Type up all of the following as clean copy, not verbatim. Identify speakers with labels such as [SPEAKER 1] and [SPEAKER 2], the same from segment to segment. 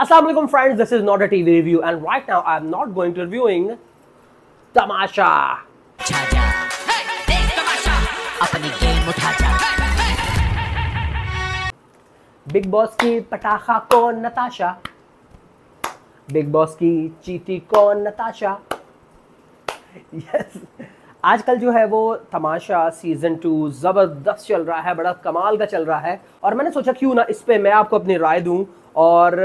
[SPEAKER 1] Assalamualaikum friends, this is not a TV review and right now I am not going to reviewing तमाशा।
[SPEAKER 2] अपनी game उठा जा।
[SPEAKER 1] Big boss की पटाखा कौन Natasha, big boss की चीटी कौन नताशा। यस, आजकल जो है वो तमाशा सीजन 2 ज़बरदस्त चल रहा है, बड़ा कमाल का चल रहा है और मैंने सोचा क्यों ना इस पे मैं आपको अपनी राय दूं। और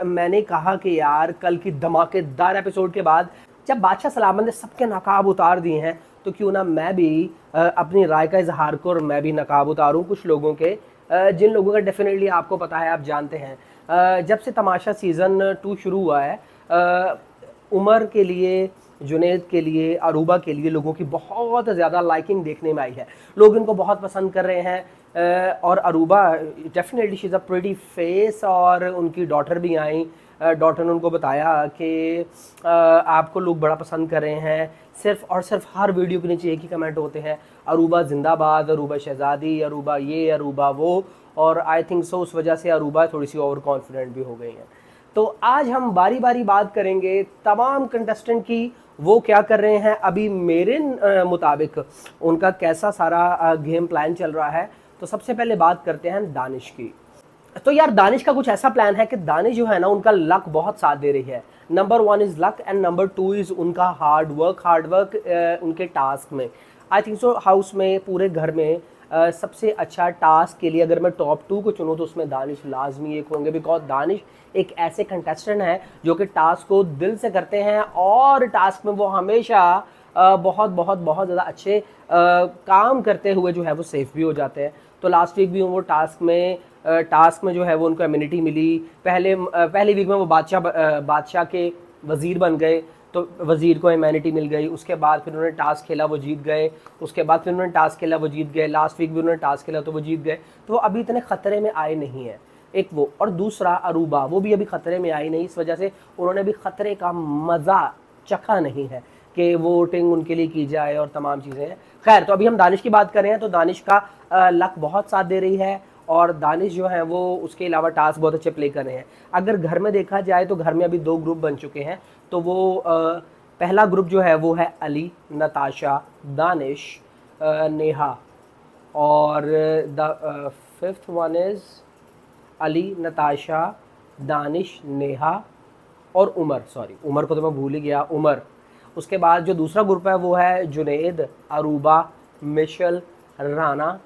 [SPEAKER 1] मैंने कहा कि यार कल की धमाकेदार एपिसोड के बाद जब बादशाह सलामत ने सबके नकाब उतार दिए हैं तो क्यों ना मैं भी अपनी राय का इजहार कर और मैं भी नकाब उतारूं कुछ लोगों के, जिन लोगों का डेफिनेटली आपको पता है, आप जानते हैं। जब से तमाशा सीज़न 2 शुरू हुआ है, उमर के लिए, जुनैद के लिए, अरूबा के लिए लोगों की बहुत ज़्यादा लाइकिंग देखने में आई है। लोग इनको बहुत पसंद कर रहे हैं और Aruba definitely she is a pretty face और उनकी डॉटर भी आई। डॉटर ने उनको बताया कि आपको लोग बड़ा पसंद कर रहे हैं, सिर्फ और सिर्फ हर वीडियो के नीचे एक ही कमेंट होते हैं, अरूबा जिंदाबाद, अरूबा शहज़ादी, अरूबा ये, अरूबा वो। और आई थिंक सो उस वजह से अरूबा थोड़ी सी ओवर कॉन्फिडेंट भी हो गई हैं। तो आज हम बारी बारी बात करेंगे तमाम कंटेस्टेंट की, वो क्या कर रहे हैं अभी मेरे मुताबिक उनका कैसा सारा गेम प्लान चल रहा है। तो सबसे पहले बात करते हैं दानिश की। तो यार दानिश का कुछ ऐसा प्लान है कि दानिश जो है ना उनका लक बहुत साथ दे रही है। Number 1 is luck and number 2 is उनका हार्ड वर्क उनके टास्क में। आई थिंक सो हाउस में, पूरे घर में सबसे अच्छा टास्क के लिए अगर मैं टॉप 2 को चुनूँ तो उसमें दानिश लाजमी एक होंगे, बिकॉज दानिश एक ऐसे कंटेस्टेंट हैं जो कि टास्क को दिल से करते हैं और टास्क में वो हमेशा बहुत बहुत बहुत ज़्यादा अच्छे काम करते हुए जो है वो सेफ भी हो जाते हैं। तो लास्ट वीक भी वो टास्क में जो है वो उनको इम्यूनिटी मिली। पहले वीक में वो बादशाह के वज़ीर बन गए तो वज़ीर को इम्यूनिटी मिल गई। उसके बाद फिर उन्होंने टास्क खेला, वो जीत गए। उसके बाद फिर उन्होंने टास्क खेला, वो जीत गए। लास्ट वीक भी उन्होंने टास्क खेला तो वो जीत गए। तो वो अभी इतने ख़तरे में आए नहीं हैं, एक वो। और दूसरा अरूबा, वो भी अभी ख़तरे में आई नहीं, इस वजह से उन्होंने भी ख़तरे का मज़ा चखा नहीं है कि वोटिंग उनके लिए की जाए और तमाम चीज़ें हैं। खैर, तो अभी हम दानिश की बात कर रहे हैं तो दानिश का लक बहुत साथ दे रही है और दानिश जो है वो उसके अलावा टास्क बहुत अच्छे प्ले कर रहे हैं। अगर घर में देखा जाए तो घर में अभी 2 ग्रुप बन चुके हैं। तो वो पहला ग्रुप जो है वो है अली, नताशा, दानिश, नेहा और the 5th one is Ali, Natasha, Danish, Neha और उमर। सॉरी, उमर को तो मैं भूल ही गया, उमर। उसके बाद जो दूसरा ग्रुप है वो है जुनैद, अरूबा, मिशेल, राना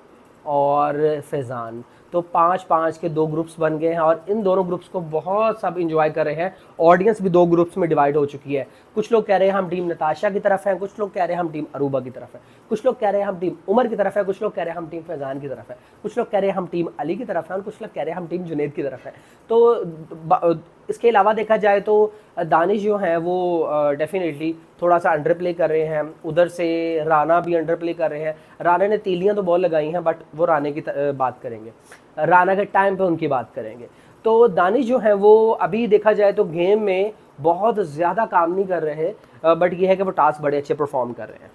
[SPEAKER 1] और फैज़ान। तो 5-5 के 2 ग्रुप्स बन गए हैं और इन दोनों ग्रुप्स को बहुत सब इंजॉय कर रहे हैं। ऑडियंस भी 2 ग्रुप्स में डिवाइड हो चुकी है। कुछ लोग कह रहे हैं हम टीम नताशा की तरफ हैं, कुछ लोग कह रहे हैं हम टीम अरूबा की तरफ है, कुछ लोग कह रहे हैं हम टीम उमर की तरफ है, कुछ लोग कह रहे हैं हम टीम फैज़ान की तरफ है, कुछ लोग कह रहे हैं हम टीम अली की तरफ है और कुछ लोग कह रहे हैं हम टीम जुनैद की तरफ है। तो इसके अलावा देखा जाए तो दानिश जो है वो डेफिनेटली थोड़ा सा अंडर प्ले कर रहे हैं। उधर से राना भी अंडर प्ले कर रहे हैं। राना ने तीलियां तो बहुत लगाई हैं बट वो राने की बात करेंगे, राना के टाइम पे उनकी बात करेंगे। तो दानिश जो है वो अभी देखा जाए तो गेम में बहुत ज़्यादा काम नहीं कर रहे, बट ये है कि वो टास्क बड़े अच्छे परफॉर्म कर रहे हैं।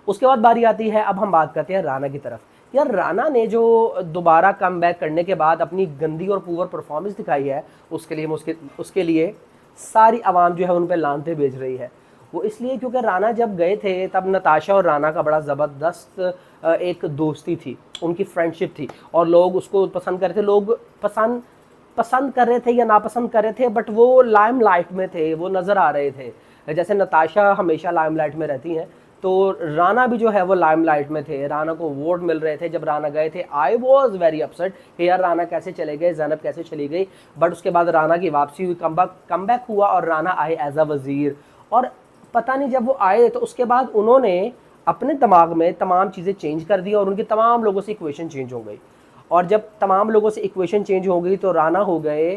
[SPEAKER 1] उसके बाद बारी आती है, अब हम बात करते हैं राना की तरफ। यार राना ने जो दोबारा कम बैक करने के बाद अपनी गंदी और पुअर परफॉर्मेंस दिखाई है उसके लिए सारी आवाम जो है उन पर लानते भेज रही है। वो इसलिए क्योंकि राना जब गए थे तब नताशा और राना का बड़ा ज़बरदस्त एक दोस्ती थी, उनकी फ्रेंडशिप थी और लोग उसको पसंद कर रहे थे। लोग पसंद कर रहे थे या नापसंद कर रहे थे, बट वो लाइमलाइट में थे, वो नज़र आ रहे थे। जैसे नताशा हमेशा लाइमलाइट में रहती हैं तो राना भी जो है वो लाइमलाइट में थे, राना को वोट मिल रहे थे। जब राना गए थे आई वॉज वेरी अपसेट कि यार राना कैसे चले गए, ज़ैनब कैसे चली गई। बट उसके बाद राना की वापसी हुई, कम बैक हुआ और राना आए एज अ वज़ीर। और पता नहीं जब वो आए तो उसके बाद उन्होंने अपने दिमाग में तमाम चीज़ें चेंज कर दी और उनकी तमाम लोगों से इक्वेशन चेंज हो गई। और जब तमाम लोगों से इक्वेशन चेंज हो गई तो राना हो गए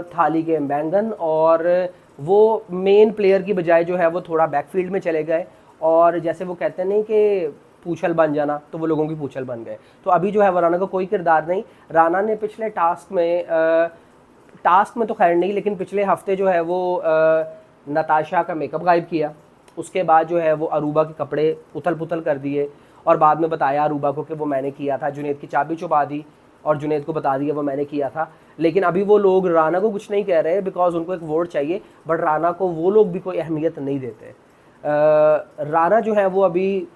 [SPEAKER 1] थाली के बैंगन और वो मेन प्लेयर की बजाय जो है वो थोड़ा बैकफील्ड में चले गए। और जैसे वो कहते नहीं कि पूछल बन जाना, तो वो लोगों की पूछल बन गए। तो अभी जो है वो राना का कोई किरदार नहीं। राना ने पिछले टास्क में तो खैर नहीं, लेकिन पिछले हफ्ते जो है वो नताशा का मेकअप गायब किया। उसके बाद जो है वो अरूबा के कपड़े उथल पुथल कर दिए और बाद में बताया अरूबा को कि वो मैंने किया था। जुनैद की चाबी छुपा दी और जुनैद को बता दिया वो मैंने किया था। लेकिन अभी वो लोग राना को कुछ नहीं कह रहे बिकॉज उनको एक वोट चाहिए, बट राना को वो लोग भी कोई अहमियत नहीं देते। राना जो है वो अभी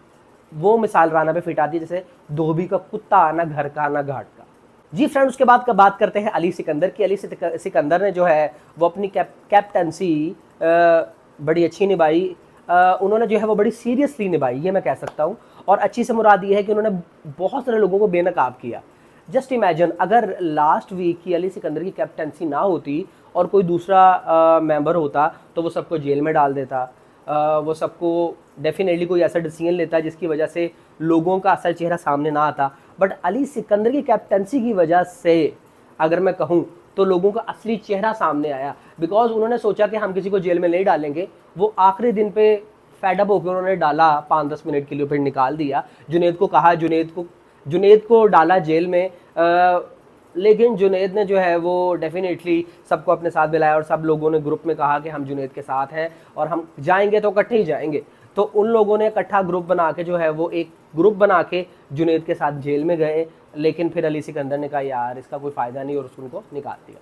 [SPEAKER 1] वो मिसाल राना पे फिट आती है जैसे धोबी का कुत्ता, ना घर का ना घाट का। जी फ्रेंड, उसके बाद का बात करते हैं अली सिकंदर की। अली सिकंदर ने जो है वो अपनी कैप्टनसी बड़ी अच्छी निभाई। उन्होंने जो है वो बड़ी सीरियसली निभाई, ये मैं कह सकता हूँ। और अच्छी से मुराद ये है कि उन्होंने बहुत सारे लोगों को बेनकाब किया। जस्ट इमेजिन, अगर लास्ट वीक की अली सिकंदर की कैप्टनसी ना होती और कोई दूसरा मेंबर होता तो वो सबको जेल में डाल देता, वो सबको डेफिनेटली कोई ऐसा डिसीजन लेता जिसकी वजह से लोगों का असल चेहरा सामने ना आता। बट अली सिकंदर की कैप्टनसी की वजह से अगर मैं कहूँ तो लोगों का असली चेहरा सामने आया, बिकॉज उन्होंने सोचा कि हम किसी को जेल में नहीं डालेंगे। वो आखिरी दिन पे फैडअप होकर उन्होंने डाला 5-10 मिनट के लिए, फिर निकाल दिया। जुनैद को कहा, जुनैद को डाला जेल में, लेकिन जुनैद ने जो है वो डेफिनेटली सबको अपने साथ मिलाया और सब लोगों ने ग्रुप में कहा कि हम जुनैद के साथ हैं और हम जाएंगे तो इकट्ठे ही जाएंगे। तो उन लोगों ने इकट्ठा ग्रुप बना के जो है वो एक ग्रुप बना के जुनैद के साथ जेल में गए। लेकिन फिर अली सिकंदर ने कहा यार इसका कोई फ़ायदा नहीं और उसको निकाल दिया।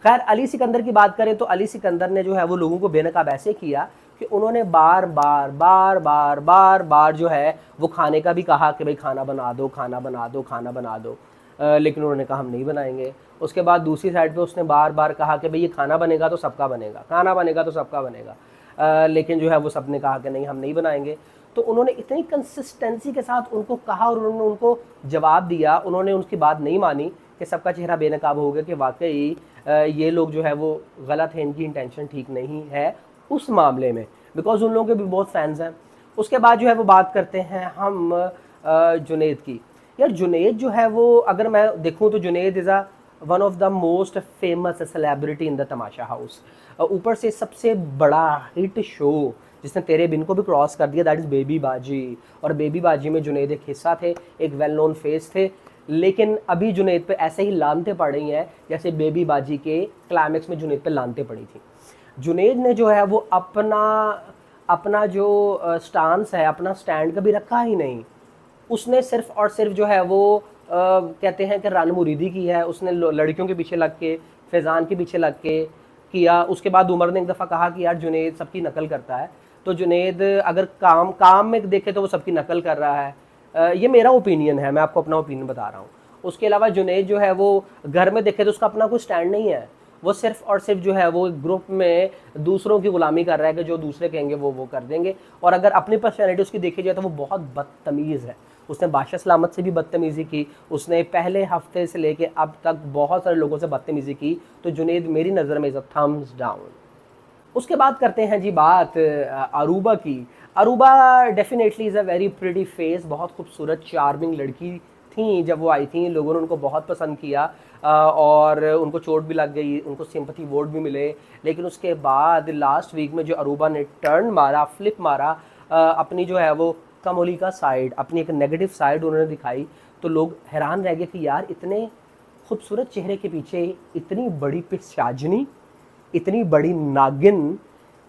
[SPEAKER 1] खैर, अली सिकंदर की बात करें तो अली सिकंदर ने जो है वो लोगों को बेनकाब ऐसे किया कि उन्होंने बार बार जो है वो खाने का भी कहा कि भाई खाना बना दो, खाना बना दो, खाना बना दो। लेकिन उन्होंने कहा हम नहीं बनाएंगे। उसके बाद दूसरी साइड पे उसने बार बार कहा कि भाई ये खाना बनेगा तो सबका बनेगा, खाना बनेगा तो सबका बनेगा। लेकिन जो है वो सब ने कहा कि नहीं हम नहीं बनाएंगे। तो उन्होंने इतनी कंसिस्टेंसी के साथ उनको कहा और उन्होंने उनको जवाब दिया। उन्होंने उनकी बात नहीं मानी कि सबका चेहरा बेनकाब हो गया कि वाकई ये लोग जो है वो गलत है, इनकी इंटेंशन ठीक नहीं है उस मामले में, बिकॉज उन लोगों के भी बहुत फैंस हैं। उसके बाद जो है वो बात करते हैं हम जुनैद की। यार जुनैद जो है वो अगर मैं देखूं तो Junaid is one of the most famous celebrity in the Tamasha house. ऊपर से सबसे बड़ा हिट शो जिसने तेरे बिन को भी क्रॉस कर दिया, दैट इज़ बेबी बाजी। और बेबी बाजी में जुनैद एक हिस्सा थे, एक वेल नोन फेस थे। लेकिन अभी जुनैद पे ऐसे ही लानते पड़ रही हैं जैसे बेबी बाजी के क्लाइमेक्स में जुनैद पे लानते पड़ी थी। जुनैद ने जो है वो अपना जो स्टांस है, अपना स्टैंड कभी रखा ही नहीं। उसने सिर्फ और सिर्फ जो है वो कहते हैं कि रान मुरीदी की है। उसने लड़कियों के पीछे लग के, फैज़ान के पीछे लग के किया। उसके बाद उमर ने एक दफ़ा कहा कि यार जुनैद सबकी नकल करता है। तो जुनैद अगर काम में देखे तो वो सबकी नकल कर रहा है। ये मेरा ओपिनियन है, मैं आपको अपना ओपिनियन बता रहा हूँ। उसके अलावा जुनैद जो है वो घर में देखे तो उसका अपना कोई स्टैंड नहीं है। वो सिर्फ और सिर्फ जो है वो ग्रुप में दूसरों की गुलामी कर रहा है कि जो दूसरे कहेंगे वो कर देंगे। और अगर अपनी पर्सनैलिटी उसकी देखी जाए तो वो बहुत बदतमीज़ है। उसने बादशाह सलामत से भी बदतमीज़ी की, उसने पहले हफ्ते से लेके अब तक बहुत सारे लोगों से बदतमीज़ी की। तो जुनैद मेरी नज़र में इज़ अ थम्स डाउन। उसके बाद करते हैं जी बात अरूबा की। Aruba definitely is a very pretty face, बहुत खूबसूरत चार्मिंग लड़की थी। जब वो आई थी लोगों ने उनको बहुत पसंद किया और उनको चोट भी लग गई, उनको सिंपैथी वोट भी मिले। लेकिन उसके बाद लास्ट वीक में जो अरूबा ने टर्न मारा, फ्लिप मारा, अपनी जो है वो कमोली का साइड, अपनी एक नेगेटिव साइड उन्होंने दिखाई, तो लोग हैरान रह गए कि यार इतने खूबसूरत चेहरे के पीछे इतनी बड़ी पिशाचनी, इतनी बड़ी नागिन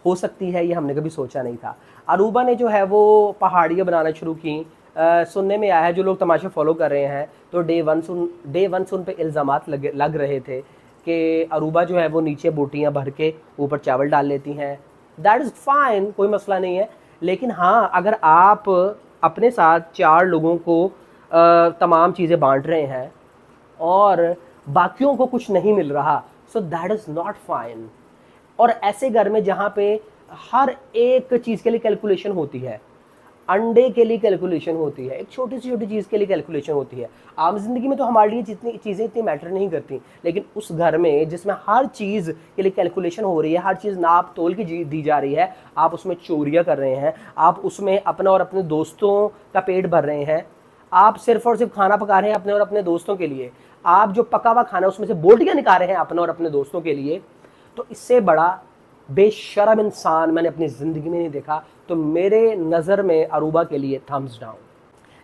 [SPEAKER 1] हो सकती है, ये हमने कभी सोचा नहीं था। अरूबा ने जो है वो पहाड़ियाँ बनाना शुरू की। सुनने में आया है, जो लोग तमाशा फॉलो कर रहे हैं तो डे वन सुन पे इल्ज़ामात लग रहे थे कि अरूबा जो है वो नीचे बोटियाँ भर के ऊपर चावल डाल लेती हैं। दैट इज़ फाइन, कोई मसला नहीं है। लेकिन हाँ, अगर आप अपने साथ 4 लोगों को तमाम चीज़ें बांट रहे हैं और बाकियों को कुछ नहीं मिल रहा, so that is not fine. और ऐसे घर में जहाँ पे हर एक चीज़ के लिए कैलकुलेशन होती है, अंडे के लिए कैलकुलेशन होती है, एक छोटी सी छोटी चीज़ के लिए कैलकुलेशन होती है। आम जिंदगी में तो हमारे लिए जितनी चीज़ें इतनी मैटर नहीं करती, लेकिन उस घर में जिसमें हर चीज़ के लिए कैलकुलेशन हो रही है, हर चीज़ नाप तोल की दी जा रही है, आप उसमें चोरियाँ कर रहे हैं, आप उसमें अपना और अपने दोस्तों का पेट भर रहे हैं, आप सिर्फ और सिर्फ खाना पका रहे हैं अपने और अपने दोस्तों के लिए, आप जो पका हुआ खाना उसमें से बोटियाँ निकाल रहे हैं अपने और अपने दोस्तों के लिए, तो इससे बड़ा बेशरम इंसान मैंने अपनी ज़िंदगी में नहीं देखा। तो मेरे नज़र में अरूबा के लिए थम्स डाउन।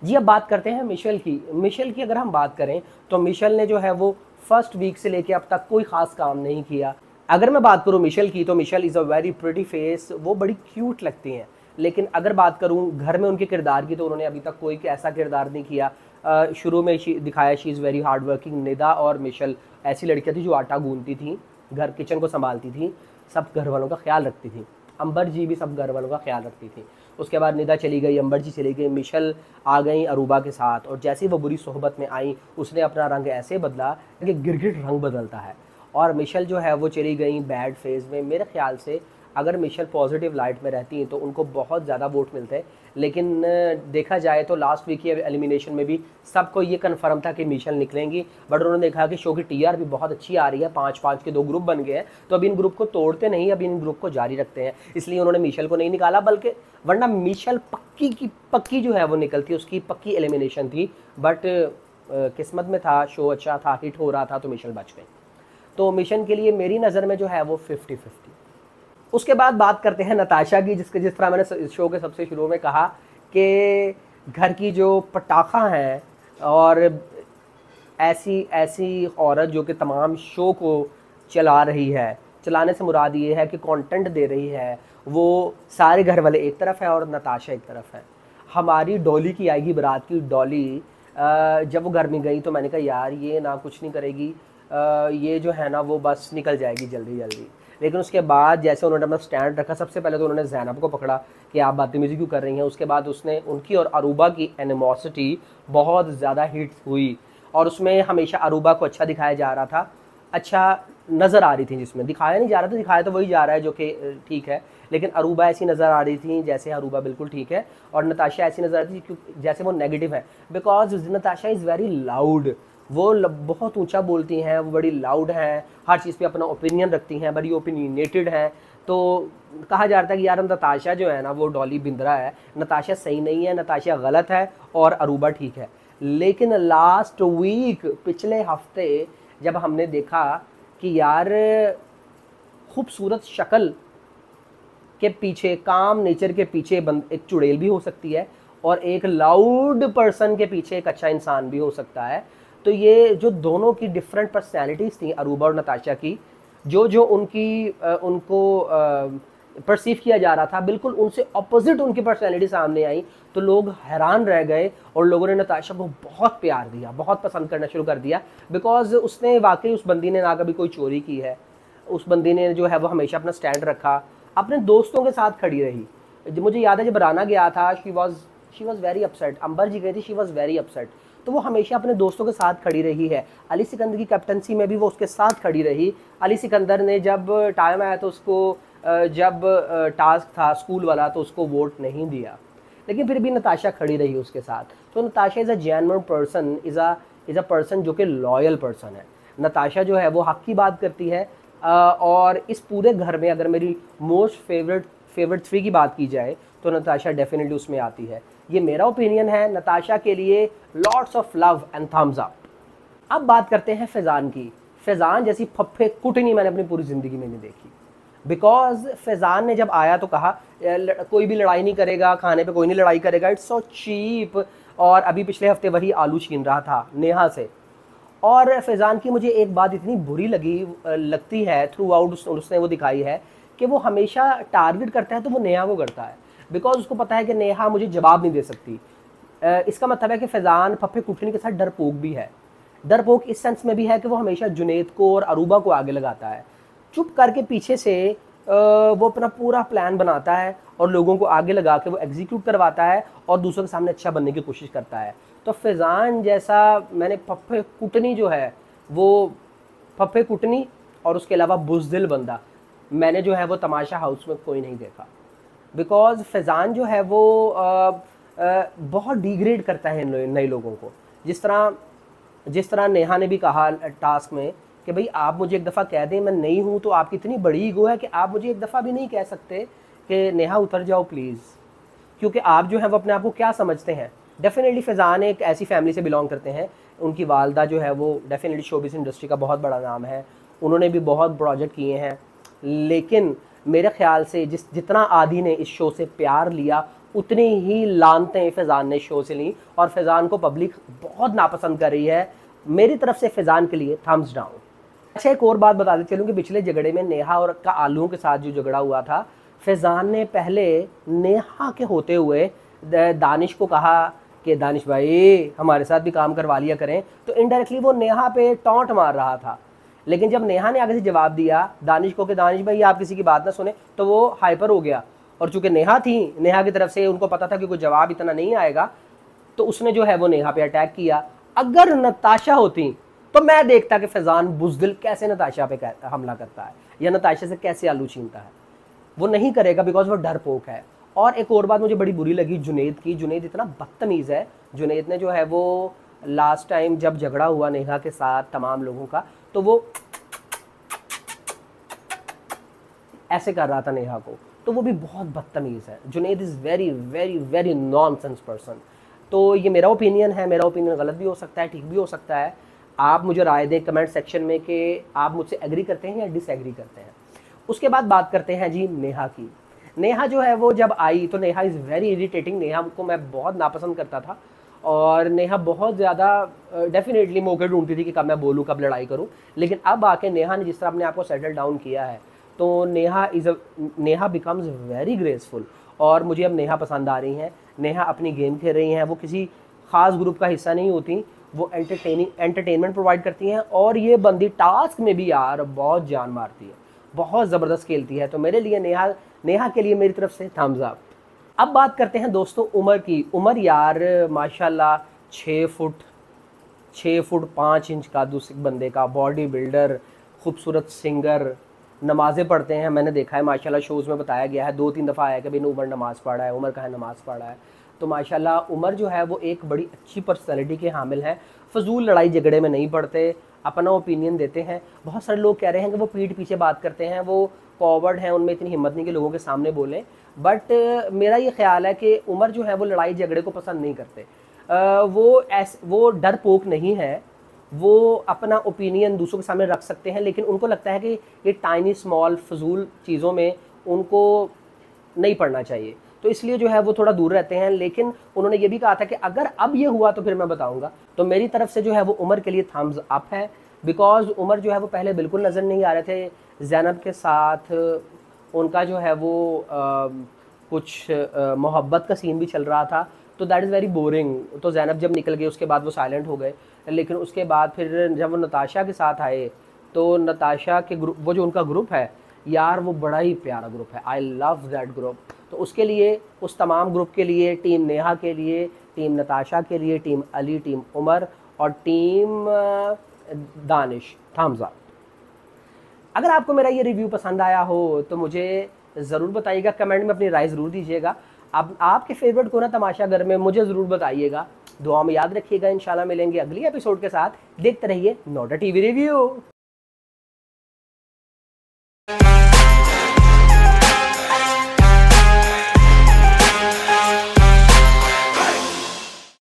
[SPEAKER 1] जी अब बात करते हैं मिशेल की। मिशेल की अगर हम बात करें तो मिशेल ने जो है वो फर्स्ट वीक से लेके अब तक कोई ख़ास काम नहीं किया। अगर मैं बात करूँ मिशेल की तो Michelle is a very pretty face, वो बड़ी क्यूट लगती हैं। लेकिन अगर बात करूँ घर में उनके किरदार की तो उन्होंने अभी तक कोई ऐसा किरदार नहीं किया शुरू में दिखाया she is very hard working. Nida और मिशेल ऐसी लड़कियाँ थी जो आटा गूंथती थी, घर किचन को संभालती थी, सब घर वालों का ख्याल रखती थी। अंबर जी भी सब घर वालों का ख्याल रखती थी। उसके बाद निदा चली गई, अंबर जी चली गई, मिशेल आ गई अरूबा के साथ, और जैसे ही वो बुरी सोहबत में आई उसने अपना रंग ऐसे बदला कि गिरगिट रंग बदलता है। और मिशेल जो है वो चली गई बैड फेज़ में। मेरे ख्याल से अगर मिशेल पॉजिटिव लाइट में रहती तो उनको बहुत ज़्यादा वोट मिलते, लेकिन देखा जाए तो लास्ट वीक की एलिमिनेशन में भी सबको ये कन्फर्म था कि मिशेल निकलेंगी, बट उन्होंने देखा कि शो की टीआर भी बहुत अच्छी आ रही है, 5-5 के 2 ग्रुप बन गए हैं, तो अभी इन ग्रुप को तोड़ते नहीं, अभी इन ग्रुप को जारी रखते हैं, इसलिए उन्होंने मिशेल को नहीं निकाला, बल्कि वरना मिशेल पक्की जो है वो निकलती, उसकी पक्की एलिमिनेशन थी, बट किस्मत में था, शो अच्छा था, हिट हो रहा था, तो मिशेल बच गई। तो मिशन के लिए मेरी नज़र में जो है वो 50-50। उसके बाद बात करते हैं नताशा की, जिस तरह मैंने शो के सबसे शुरू में कहा कि घर की जो पटाखा हैं और ऐसी औरत जो कि तमाम शो को चला रही है, चलाने से मुराद ये है कि कंटेंट दे रही है, वो सारे घर वाले एक तरफ है और नताशा एक तरफ है। हमारी डॉली की आएगी बारात की डॉली, जब वो घर में गई तो मैंने कहा यार ये ना कुछ नहीं करेगी, ये जो है ना वो बस निकल जाएगी जल्दी जल्दी। लेकिन उसके बाद जैसे उन्होंने अपना स्टैंड रखा, सबसे पहले तो उन्होंने ज़ैनब को पकड़ा कि आप बदतमीज़ी क्यों कर रही हैं। उसके बाद उसने उनकी और अरूबा की एनिमोसिटी बहुत ज़्यादा हिट हुई, और उसमें हमेशा अरूबा को अच्छा दिखाया जा रहा था, अच्छा नज़र आ रही थी, जिसमें दिखाया नहीं जा रहा था, दिखाया तो वही जा रहा है जो कि ठीक है, लेकिन अरूबा ऐसी नज़र आ रही थी जैसे अरूबा बिल्कुल ठीक है, और नताशा ऐसी नज़र आ रही थी जैसे वो नेगेटिव है, because Natasha is very loud, वो बहुत ऊंचा बोलती हैं, वो बड़ी लाउड हैं, हर चीज़ पे अपना ओपिनियन रखती हैं, बड़ी ओपिनियनेटेड हैं। तो कहा जाता है कि यार नताशा जो है ना वो डॉली बिंद्रा है, नताशा सही नहीं है, नताशा गलत है और अरूबा ठीक है। लेकिन लास्ट वीक, पिछले हफ्ते, जब हमने देखा कि यार खूबसूरत शक्ल के पीछे, काम नेचर के पीछे एक चुड़ैल भी हो सकती है, और एक लाउड पर्सन के पीछे एक अच्छा इंसान भी हो सकता है। तो ये जो दोनों की डिफरेंट पर्सनैलिटीज़ थी अरूबा और नताशा की, जो उनको परसीव किया जा रहा था, बिल्कुल उनसे अपोजिट उनकी पर्सनैलिटी सामने आई, तो लोग हैरान रह गए, और लोगों ने नताशा को बहुत प्यार दिया, बहुत पसंद करना शुरू कर दिया, बिकॉज उसने वाकई, उस बंदी ने ना कभी कोई चोरी की है, उस बंदी ने जो है वो हमेशा अपना स्टैंड रखा, अपने दोस्तों के साथ खड़ी रही। मुझे याद है जब राना गया था, शी वॉज वेरी अपसेट, अंबर जी गई थी, शी वॉज वेरी अपसेट, तो वो हमेशा अपने दोस्तों के साथ खड़ी रही है। अली सिकंदर की कैप्टनसी में भी वो उसके साथ खड़ी रही। अली सिकंदर ने जब टाइम आया तो उसको, जब टास्क था स्कूल वाला, तो उसको वोट नहीं दिया, लेकिन फिर भी नताशा खड़ी रही उसके साथ। तो Natasha is a genuine person, is a person जो कि लॉयल पर्सन है। नताशा जो है वो हक की बात करती है, और इस पूरे घर में अगर मेरी मोस्ट फेवरेट 3 की बात की जाए तो नताशा डेफिनेटली उसमें आती है। ये मेरा ओपिनियन है। नताशा के लिए lots of love and thumbs up. अब बात करते हैं फैज़ान की। फैज़ान जैसी फप्फे कुटनी मैंने अपनी पूरी ज़िंदगी में नहीं देखी, बिकॉज फैज़ान ने जब आया तो कहा कोई भी लड़ाई नहीं करेगा, खाने पे कोई नहीं लड़ाई करेगा, इट्स सो चीप। और अभी पिछले हफ्ते वही आलू छीन रहा था नेहा से। और फैज़ान की मुझे एक बात इतनी बुरी लगती है थ्रू आउट, उसने वो दिखाई है कि वो हमेशा टारगेट करता है तो वो नेहा को करता है, बिकॉज उसको पता है कि नेहा मुझे जवाब नहीं दे सकती। इसका मतलब है कि फैज़ान फप्पे कुटनी के साथ डरपोक भी है। डरपोक इस सेंस में भी है कि वो हमेशा जुनैद को और अरूबा को आगे लगाता है, चुप करके पीछे से वो अपना पूरा प्लान बनाता है और लोगों को आगे लगा के वो एग्जीक्यूट करवाता है और दूसरों के सामने अच्छा बनने की कोशिश करता है। तो फैज़ान जैसा, मैंने फप्पे कुटनी जो है वो फप्पे कुटनी और उसके अलावा बुज़दिल बंदा मैंने जो है वो तमाशा हाउस में कोई नहीं देखा, बिकॉज फैज़ान जो है वो बहुत डिग्रेड करता है नए लोगों को। जिस तरह नेहा ने भी कहा टास्क में कि भाई आप मुझे एक दफ़ा कह दें मैं नहीं हूँ, तो आपकी इतनी बड़ी ईगो है कि आप मुझे एक दफ़ा भी नहीं कह सकते कि नेहा उतर जाओ प्लीज़, क्योंकि आप जो है वो अपने आप को क्या समझते हैं। डेफिनेटली फैज़ान एक ऐसी फैमिली से बिलोंग करते हैं, उनकी वालदा जो है वो डेफिनेटली शोबिस इंडस्ट्री का बहुत बड़ा नाम है, उन्होंने भी बहुत प्रोजेक्ट किए हैं, लेकिन मेरे ख्याल से जितना आदि ने इस शो से प्यार लिया उतनी ही लानतें फैज़ान ने शो से ली, और फैज़ान को पब्लिक बहुत नापसंद कर रही है। मेरी तरफ से फैज़ान के लिए थम्स डाउन। अच्छा, एक और बात बताते चलूँ कि पिछले झगड़े में नेहा और का आलूओं के साथ जो झगड़ा हुआ था, फैज़ान ने पहले नेहा के होते हुए दानिश को कहा कि दानिश भाई हमारे साथ भी काम करवा लिया करें, तो इनडायरेक्टली वो नेहा पे टॉन्ट मार रहा था। लेकिन जब नेहा ने आगे से जवाब दिया दानिश को कि दानिश भाई आप किसी की बात ना सुने, तो वो हाइपर हो गया। और चूंकि नेहा थी, नेहा की तरफ से उनको पता था कि कोई जवाब इतना नहीं आएगा, तो उसने जो है वो नेहा पे अटैक किया। अगर नताशा होती तो मैं देखता कि फैजान बुज़दिल कैसे नताशा पे हमला करता है या नताशा से कैसे आलू छीनता है। वो नहीं करेगा बिकॉज वो डरपोक है। और एक और बात मुझे बड़ी बुरी लगी जुनैद की। जुनैद इतना बदतमीज़ है। जुनैद ने जो है वो लास्ट टाइम जब झगड़ा हुआ नेहा के साथ तमाम लोगों का, तो वो ऐसे कर रहा था नेहा को, तो वो भी बहुत बदतमीज़ है। Junaid is very very very nonsense person. तो ये मेरा ओपिनियन है, मेरा ओपिनियन गलत भी हो सकता है, ठीक भी हो सकता है। आप मुझे राय दें कमेंट सेक्शन में कि आप मुझसे एग्री करते हैं या डिसएग्री करते हैं। उसके बाद बात करते हैं जी नेहा की। नेहा जो है वो जब आई तो Neha is very irritating. Neha को मैं बहुत नापसंद करता था और नेहा बहुत ज़्यादा डेफिनेटली मौके ढूंढती थी कि कब मैं बोलूँ, कब लड़ाई करूँ। लेकिन अब आके नेहा ने जिस तरह अपने आप को सेटल डाउन किया है, तो नेहा बिकम्स वेरी ग्रेसफुल। और मुझे अब नेहा पसंद आ रही हैं। नेहा अपनी गेम खेल रही हैं, वो किसी ख़ास ग्रुप का हिस्सा नहीं होती, वो एंटरटेनमेंट प्रोवाइड करती हैं। और ये बंदी टास्क में भी यार बहुत जान मारती है, बहुत ज़बरदस्त खेलती है। तो मेरे लिए नेहा के लिए मेरी तरफ से थम्स अप। अब बात करते हैं दोस्तों उमर की। उमर यार माशाल्लाह 6 फुट 5 इंच का दूसरे बंदे का बॉडी बिल्डर, खूबसूरत सिंगर, नमाज़ें पढ़ते हैं। मैंने देखा है माशाल्लाह, शोज़ में बताया गया है, 2-3 दफ़ा आया कि भाई उमर नमाज़ पढ़ा है, उमर का है नमाज़ पढ़ा है। तो माशाल्लाह उमर जो है वो एक बड़ी अच्छी पर्सनैलिटी के हामिल हैं। फजूल लड़ाई झगड़े में नहीं पड़ते, अपना ओपिनियन देते हैं। बहुत सारे लोग कह रहे हैं कि वो पीठ पीछे बात करते हैं, वो कॉवर्ड हैं, उनमें इतनी हिम्मत नहीं कि लोगों के सामने बोलें। बट मेरा ये ख्याल है कि उमर जो है वो लड़ाई झगड़े को पसंद नहीं करते। वो डरपोक नहीं है, वो अपना ओपिनियन दूसरों के सामने रख सकते हैं, लेकिन उनको लगता है कि ये टाइनी स्मॉल फजूल चीज़ों में उनको नहीं पढ़ना चाहिए, तो इसलिए जो है वो थोड़ा दूर रहते हैं। लेकिन उन्होंने ये भी कहा था कि अगर अब ये हुआ तो फिर मैं बताऊंगा। तो मेरी तरफ से जो है वो उमर के लिए थम्स अप है, बिकॉज उमर जो है वो पहले बिल्कुल नज़र नहीं आ रहे थे। ज़ैनब के साथ उनका जो है वो कुछ मोहब्बत का सीन भी चल रहा था, तो दैट इज़ वेरी बोरिंग। तो ज़ैनब जब निकल गई उसके बाद वो साइलेंट हो गए। लेकिन उसके बाद फिर जब वो नताशा के साथ आए, तो नताशा के ग्रुप, वो जो उनका ग्रुप है यार, वो बड़ा ही प्यारा ग्रुप है। I love that group. तो उसके लिए, उस तमाम ग्रुप के लिए, टीम नेहा के लिए, टीम नताशा के लिए, टीम अली, टीम उमर और टीम दानिश, थम्स अप। अगर आपको मेरा ये रिव्यू पसंद आया हो तो मुझे ज़रूर बताइएगा, कमेंट में अपनी राय ज़रूर दीजिएगा। अब आपके फेवरेट को ना तमाशा घर में मुझे ज़रूर बताइएगा। दुआ में याद रखिएगा। इंशाल्लाह मिलेंगे अगली एपिसोड के साथ। देखते रहिए नोटा टीवी रिव्यू।